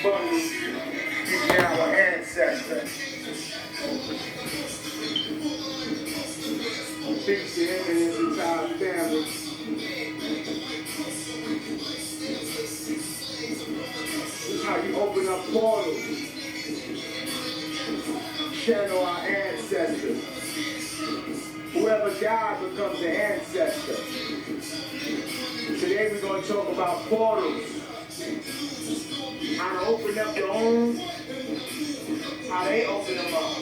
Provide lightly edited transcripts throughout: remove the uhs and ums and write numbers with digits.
Bunny, he's now an ancestor. Speaks to him and his entire family. This is how you open up portals. Channel our ancestors. Whoever died becomes an ancestor. Today we're going to talk about portals. How to open up your own. How they open them up.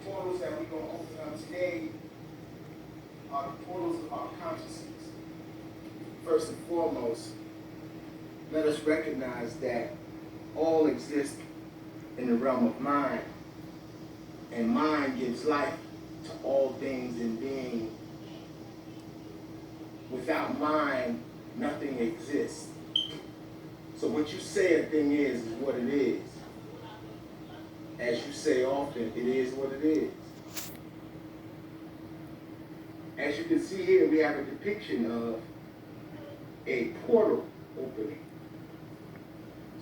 Portals that we're going to open up today are the portals of our consciousness. First and foremost, let us recognize that all exist in the realm of mind, and mind gives life to all things in being. Without mind, nothing exists. So what you say a thing is what it is. As you say often, it is what it is. As you can see here, we have a depiction of a portal opening.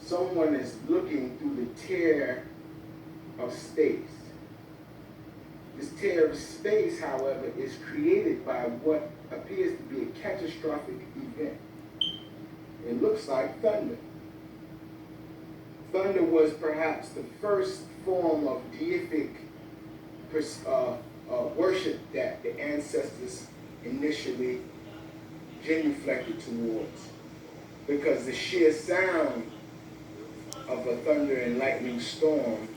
Someone is looking through the tear of space. This tear of space, however, is created by what appears to be a catastrophic event. It looks like thunder. Thunder was perhaps the first form of deific worship that the ancestors initially genuflected towards, because the sheer sound of a thunder and lightning storm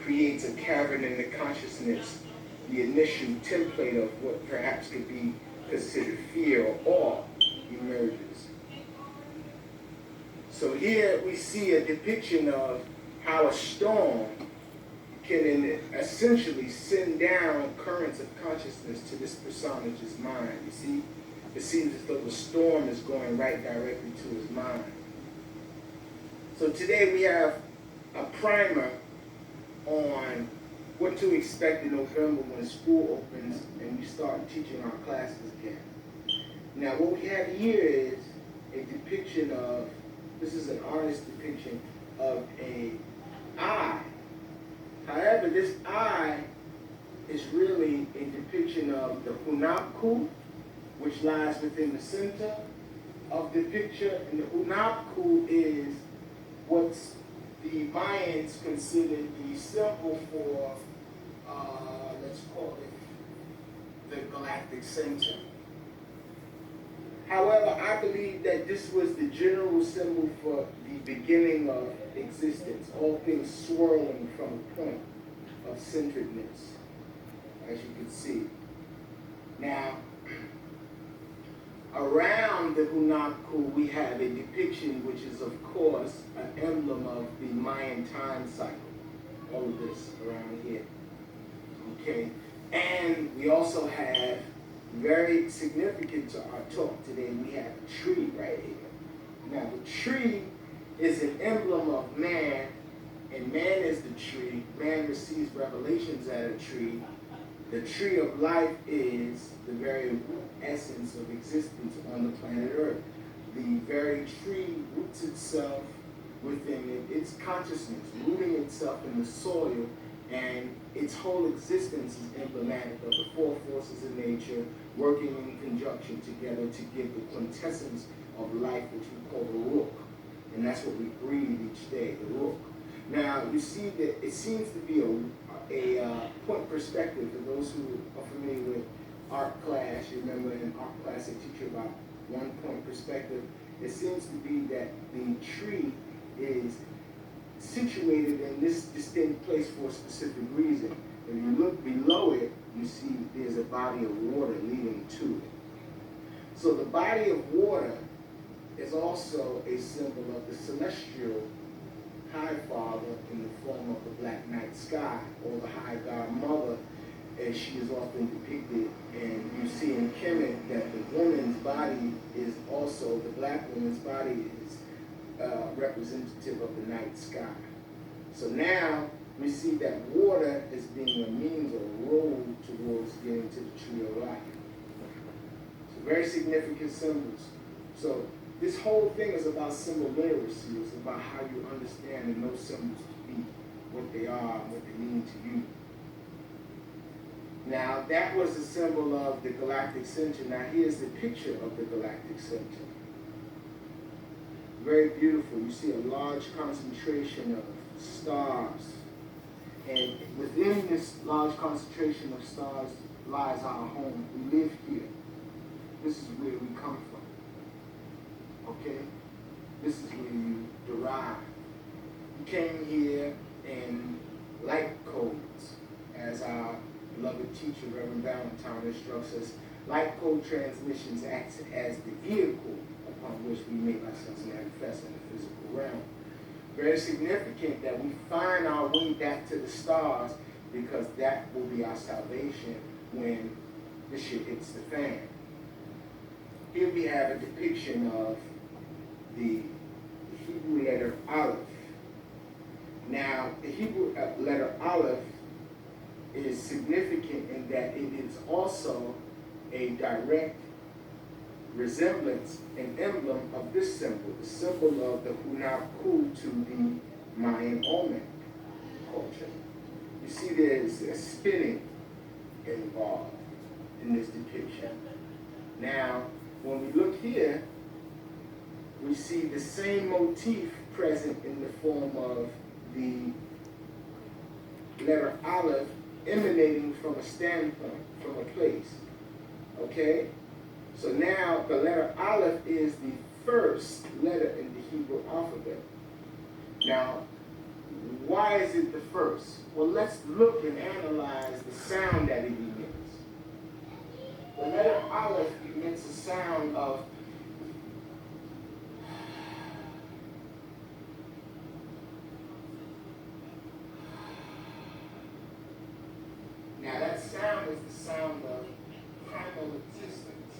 creates a cavern in the consciousness. The initial template of what perhaps could be considered fear or awe emerges. So here we see a depiction of how a storm can essentially send down currents of consciousness to this personage's mind. You see, it seems as though the storm is going right directly to his mind. So today we have a primer on what to expect in November when school opens and we start teaching our classes again. Now what we have here is a depiction of, this is an artist's depiction of an eye. However, this eye is really a depiction of the Hunapku, which lies within the center of the picture. And the Hunapku is what the Mayans considered the symbol for, let's call it, the galactic center. However, I believe that this was the general symbol for the beginning of existence, all things swirling from a point of centeredness, as you can see. Now, around the Hunapku, we have a depiction which is, of course, an emblem of the Mayan time cycle. All of this around here. Okay? And we also have, very significant to our talk today, we have a tree right here. Now, the tree is an emblem of man, and man is the tree. Man receives revelations at a tree. The tree of life is the very essence of existence on the planet Earth. The very tree roots itself within its consciousness, rooting itself in the soil, and its whole existence is emblematic of the four forces of nature working in conjunction together to give the quintessence of life, which we call the Rook. And that's what we breathe each day, the Rook. Now, you see that it seems to be a point perspective for those who are familiar with art class. You remember in art class they teach you about one point perspective. It seems to be that the tree is situated in this distinct place for a specific reason. If you look below it, you see there's a body of water leading to it. So the body of water is also a symbol of the celestial High Father in the form of the black night sky, or the High God Mother, as she is often depicted. And you see in Kemet that the woman's body is also, the black woman's body is representative of the night sky. So now we see that water is being a means or a road towards getting to the tree of life. So Very significant symbols. So this whole thing is about symbol literacy. It's about how you understand and know symbols to be, what they are, and what they mean to you. Now, that was the symbol of the galactic center. Now, here's the picture of the galactic center. Very beautiful. You see a large concentration of stars. And within this large concentration of stars lies our home. We live here. This is where we come from. Okay? This is where you derive. You came here in light codes, as our beloved teacher, Reverend Valentine, instructs us. Light code transmissions acts as the vehicle upon which we make ourselves manifest in the physical realm. Very significant that we find our way back to the stars, because that will be our salvation when the shit hits the fan. Here we have a depiction of the Hebrew letter Aleph. Now, the Hebrew letter Aleph is significant in that it is also a direct resemblance and emblem of this symbol, the symbol of the Hunabku to the Mayan Olmec culture. You see there's a spinning involved in this depiction. Now, when we look here, we see the same motif present in the form of the letter Aleph emanating from a standpoint, from a place. Okay? So now the letter Aleph is the first letter in the Hebrew alphabet. Now, why is it the first? Well, let's look and analyze the sound that it emits. The letter Aleph emits a sound of sound is the sound of primal existence.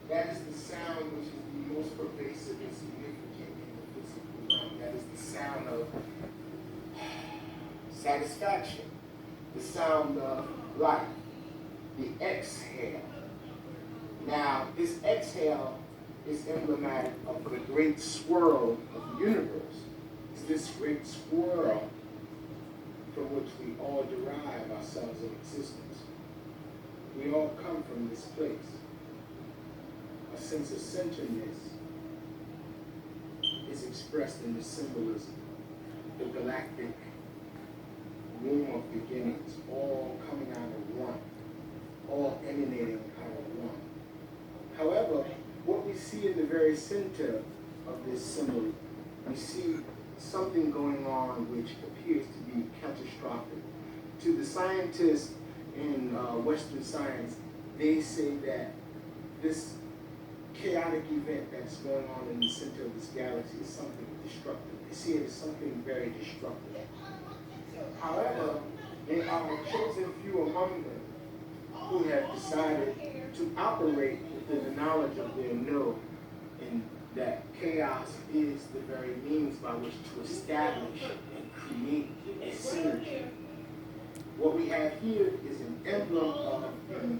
That is the sound which is the most pervasive and significant in the physical realm. That is the sound of satisfaction, the sound of life, the exhale. Now, this exhale is emblematic of the great swirl of the universe. It's this great swirl from which we all derive ourselves of existence. We all come from this place. A sense of centeredness is expressed in the symbolism, the galactic womb of beginnings, all coming out of one, all emanating out of one. However, what we see in the very center of this symbol, we see something going on which appears to be catastrophic. To the scientists in Western science, they say that this chaotic event that's going on in the center of this galaxy is something destructive. They see it as something very destructive. However, there are a chosen few among them who have decided to operate within the knowledge of their know, and that chaos is the very means by which to establish and create a synergy. What we have here is an emblem of the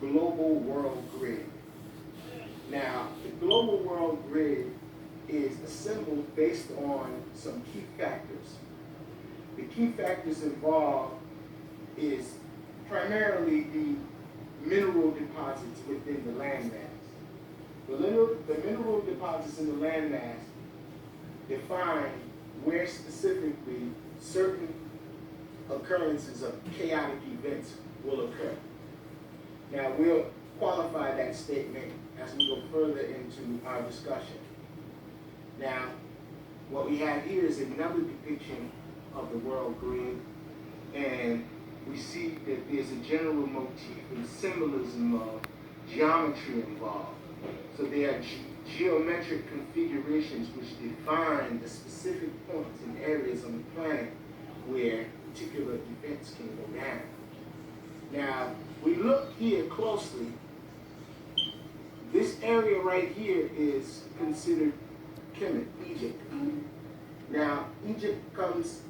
global world grid. Now, the global world grid is a symbol based on some key factors. The key factors involved is primarily the mineral deposits within the landmass. The mineral deposits in the landmass define where specifically certain occurrences of chaotic events will occur. Now, we'll qualify that statement as we go further into our discussion. Now, what we have here is another depiction of the world grid, and we see that there's a general motif and symbolism of geometry involved. So there are geometric configurations which define the specific points and areas on the planet where particular events can go down. Now, we look here closely. This area right here is considered Kemet, Egypt. Now, Egypt comes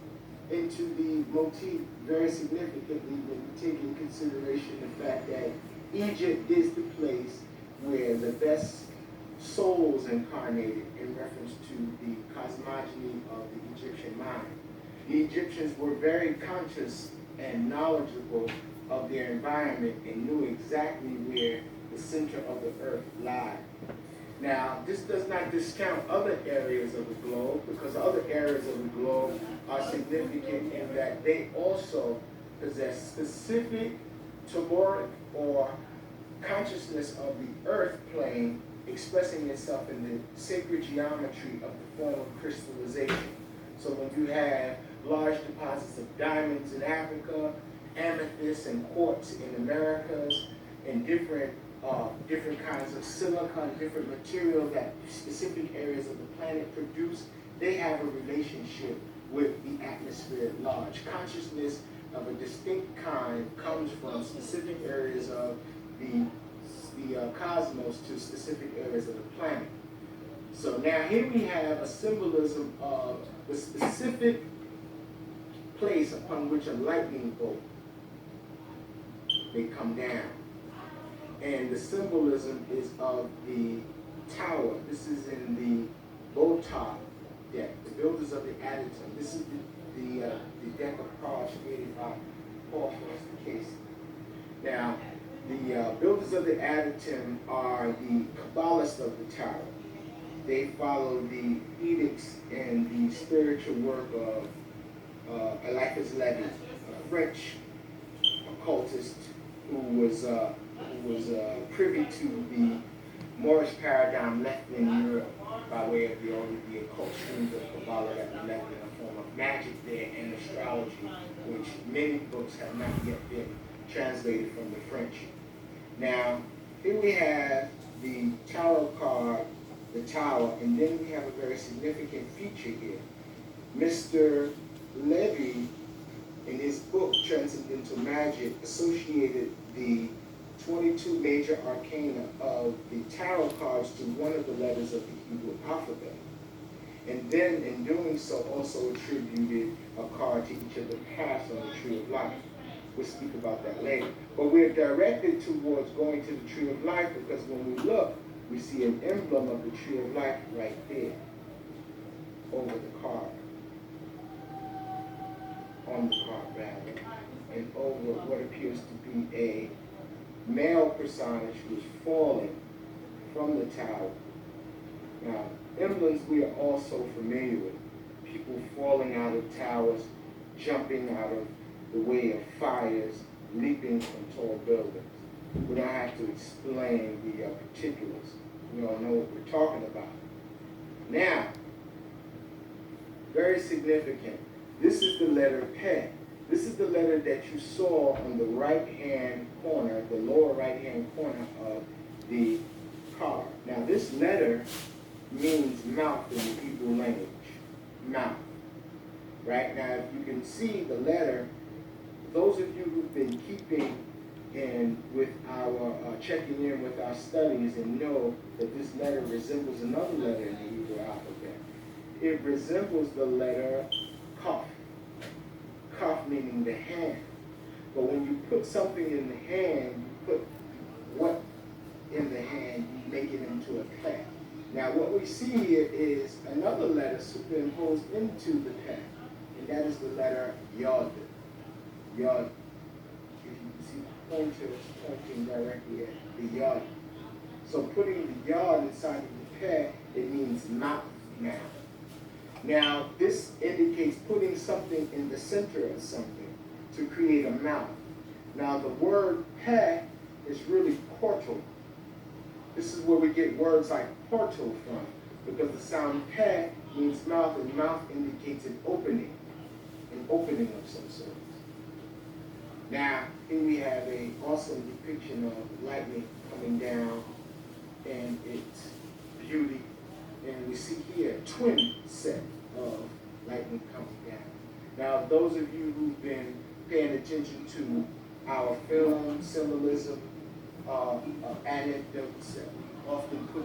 into the motif very significantly when we take into consideration the fact that Egypt is the place where the best souls incarnated in reference to the cosmogony of the Egyptian mind. The Egyptians were very conscious and knowledgeable of their environment and knew exactly where the center of the earth lied. Now, this does not discount other areas of the globe, because other areas of the globe are significant in that they also possess specific telluric or consciousness of the earth plane expressing itself in the sacred geometry of the form of crystallization. So when you have large deposits of diamonds in Africa, amethyst and quartz in Americas, and different kinds of silicon, different material that specific areas of the planet produce, they have a relationship with the atmosphere at large. Consciousness of a distinct kind comes from specific areas of the cosmos to specific areas of the planet. So now here we have a symbolism of the specific place upon which a lightning bolt may come down. And the symbolism is of the tower. This is in the Botah deck, the builders of the Adytum. This is the deck of cards created by Paul Foster Casey. Now, the builders of the Adytum are the Kabbalists of the tower. They follow the edicts and the spiritual work of Eliphas Levi, a French occultist who was privy to the Moorish paradigm left in Europe by way of the occult streams of Kabbalah that were left in the form of magic there and astrology, which many books have not yet been translated from the French. Now, here we have the tarot card, the tower, and then we have a very significant feature here. Mr. Levy, in his book, Transcendental Magic, associated the 22 major arcana of the tarot cards to one of the letters of the Hebrew alphabet. And then, in doing so, also attributed a card to each of the paths on the Tree of Life. We'll speak about that later. But we're directed towards going to the Tree of Life because when we look, we see an emblem of the Tree of Life right there over the card. On the card, rather. And over what appears to be a male personage who is falling from the tower. Now, emblems we are also familiar with. People falling out of towers, jumping out of the way of fires, leaping from tall buildings. We don't have to explain the particulars. We all know what we're talking about. Now, very significant. This is the letter P. This is the letter that you saw on the right-hand corner, the lower right-hand corner of the card. Now, this letter means mouth in the Hebrew language. Mouth. Right? Now, if you can see the letter, those of you who've been keeping in with our, checking in with our studies and know that this letter resembles another letter in the Hebrew alphabet. It resembles the letter Kaf. Kaf meaning the hand. But when you put something in the hand, you put what in the hand, you make it into a pet. Now what we see here is another letter superimposed into the pet, and that is the letter Yod. Yod. If you can see the pointer pointing directly at the Yod. So putting the Yod inside of the pet, it means mouth now. Now, this indicates putting something in the center of something to create a mouth. Now, the word pe is really portal. This is where we get words like portal from, because the sound pe means mouth, and mouth indicates an opening of some sort. Now, here we have a awesome depiction of lightning coming down and its beauty. And we see here a twin set of lightning coming down. Now, those of you who've been paying attention to our film symbolism, anecdotes that we often put